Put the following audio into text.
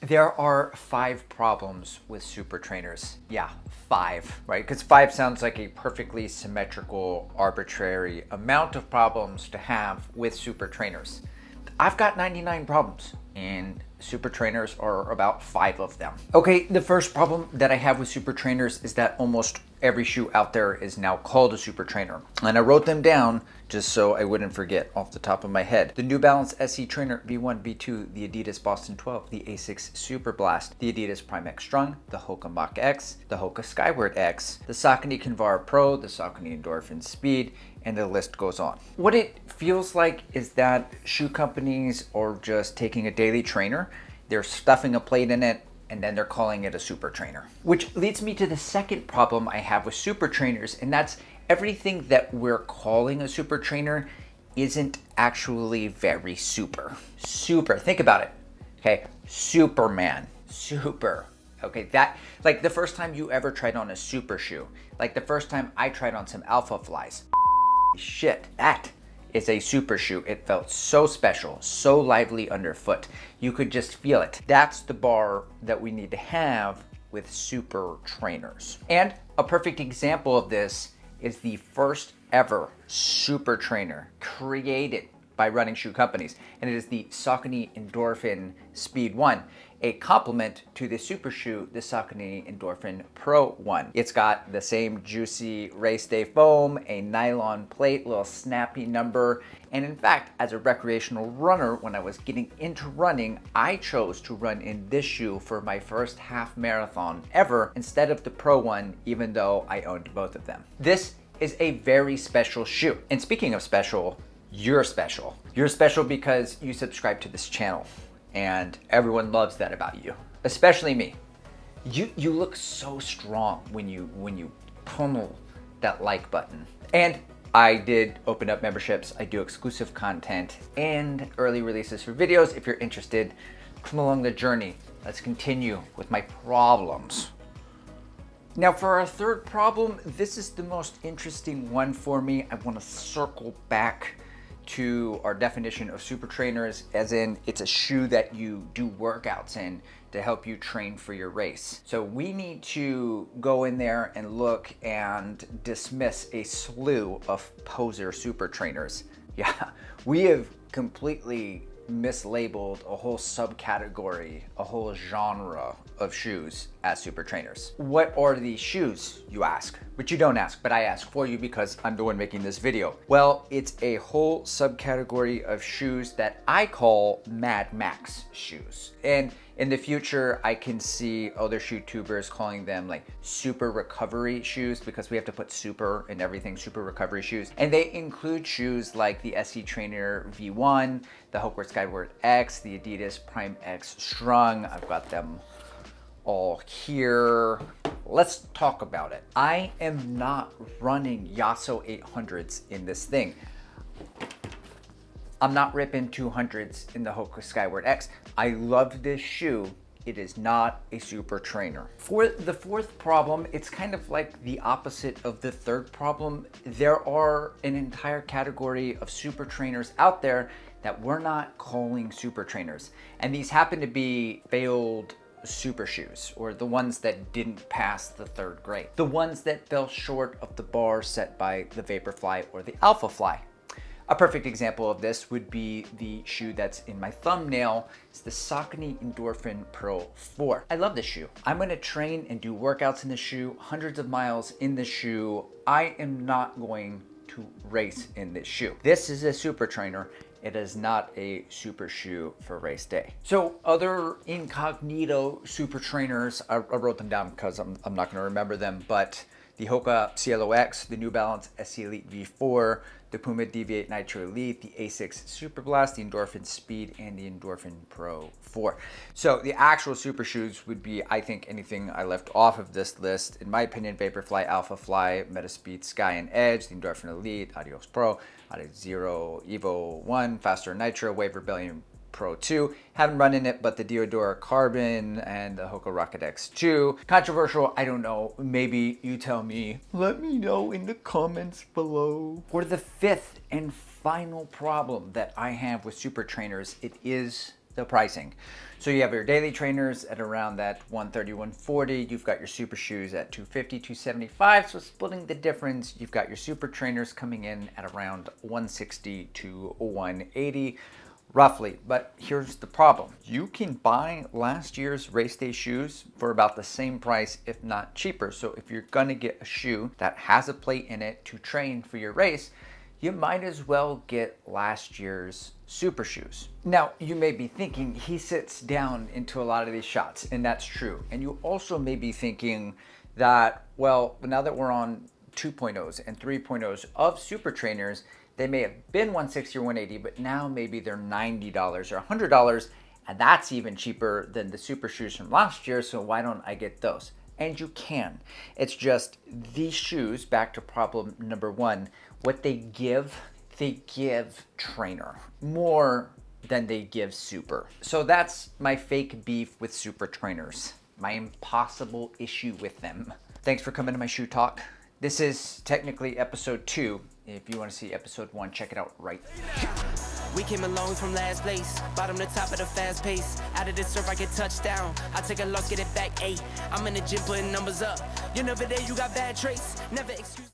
There are 5 problems with super trainers. Yeah, 5, right? Because 5 sounds like a perfectly symmetrical, arbitrary amount of problems to have with super trainers. I've got 99 problems, and super trainers are about 5 of them. Okay, the first problem that I have with super trainers is that almost every shoe out there is now called a super trainer. And I wrote them down just so I wouldn't forget off the top of my head. The New Balance SC Trainer V1, V2, the Adidas Boston 12, the Asics Super Blast, the Adidas Prime X Strung, the Hoka Mach X, the Hoka Skyward X, the Saucony Skyward Pro, the Saucony Endorphin Speed, and the list goes on. What it feels like is that shoe companies are just taking a daily trainer, they're stuffing a plate in it, and then they're calling it a super trainer. Which leads me to the second problem I have with super trainers, and that's everything that we're calling a super trainer isn't actually very super. Super, think about it, okay? Superman, super. Okay, that, like the first time you ever tried on a super shoe, like the first time I tried on some Alpha Flies, shit, that is a super shoe. It felt so special, so lively underfoot. You could just feel it. That's the bar that we need to have with super trainers. And a perfect example of this is the first ever super trainer created by running shoe companies, and it is the Saucony Endorphin Speed 1, a complement to the super shoe, the Saucony Endorphin Pro 1. It's got the same juicy race day foam, a nylon plate, little snappy number, and in fact, as a recreational runner, when I was getting into running, I chose to run in this shoe for my first half marathon ever instead of the Pro 1, even though I owned both of them. This is a very special shoe. And speaking of special, you're special. You're special because you subscribe to this channel, and everyone loves that about you, especially me. You look so strong when you pummel that like button. And I did open up memberships. I do exclusive content and early releases for videos. If you're interested, come along the journey. Let's continue with my problems. Now for our third problem, this is the most interesting one for me. I want to circle back to our definition of super trainers, as in it's a shoe that you do workouts in to help you train for your race. So we need to go in there and look and dismiss a slew of poser super trainers. Yeah, we have completely mislabeled a whole subcategory, a whole genre of shoes as super trainers. What are these shoes, you ask? But you don't ask, but I ask for you because I'm the one making this video. Well, it's a whole subcategory of shoes that I call Mad Max shoes. And in the future, I can see other shoe tubers calling them like super recovery shoes because we have to put super in everything, super recovery shoes. And they include shoes like the SC Trainer V1, the Hoka Skyward X, the Adidas Prime X Strung. I've got them all here. Let's talk about it. I am not running Yasso 800s in this thing. I'm not ripping 200s in the Hoka Skyward X. I love this shoe. It is not a super trainer. For the fourth problem, it's kind of like the opposite of the third problem. There are an entire category of super trainers out there that we're not calling super trainers. And these happen to be failed super shoes, or the ones that didn't pass the third grade. The ones that fell short of the bar set by the Vaporfly or the Alpha Fly. A perfect example of this would be the shoe that's in my thumbnail. It's the Saucony Endorphin Pro 4. I love this shoe. I'm gonna train and do workouts in this shoe, hundreds of miles in this shoe. I am not going to race in this shoe. This is a super trainer. It is not a super shoe for race day. So other incognito super trainers, I wrote them down because I'm not gonna remember them, but the Hoka Cielo X, the New Balance SC Elite V4, the Puma Deviate Nitro Elite, the Asics Super Blast, the Endorphin Speed, and the Endorphin Pro 4. So the actual super shoes would be, I think, anything I left off of this list. In my opinion, Vaporfly, Alpha Fly, Metaspeed, Sky, and Edge, the Endorphin Elite, Adios Pro, Adizero Evo 1, Faster Nitro, Wave Rebellion Pro 2. Haven't run in it, but the Diodora Carbon and the Hoka Rocket X2. Controversial, I don't know. Maybe you tell me. Let me know in the comments below. For the fifth and final problem that I have with super trainers, it is the pricing. So you have your daily trainers at around that 130, 140. You've got your super shoes at 250, 275. So splitting the difference, you've got your super trainers coming in at around 160 to 180 roughly. But here's the problem. You can buy last year's race day shoes for about the same price, if not cheaper. So if you're gonna get a shoe that has a plate in it to train for your race, you might as well get last year's super shoes. Now, you may be thinking he sits down into a lot of these shots, and that's true. And you also may be thinking that, well, now that we're on 2.0s and 3.0s of super trainers, they may have been 160 or 180, but now maybe they're $90 or $100, and that's even cheaper than the super shoes from last year, so why don't I get those? And you can. It's just these shoes, back to problem number one, what they give trainer more than they give super. So that's my fake beef with super trainers, my impossible issue with them. Thanks for coming to my shoe talk. This is technically episode 2. If you want to see episode 1, check it out right here. We came along from last place, bottom to top at a fast pace. Out of this surf, I get touchdown. I take a loss, get it back 8. I'm in the gym putting numbers up. You're never there, you got bad traits. Never excuse.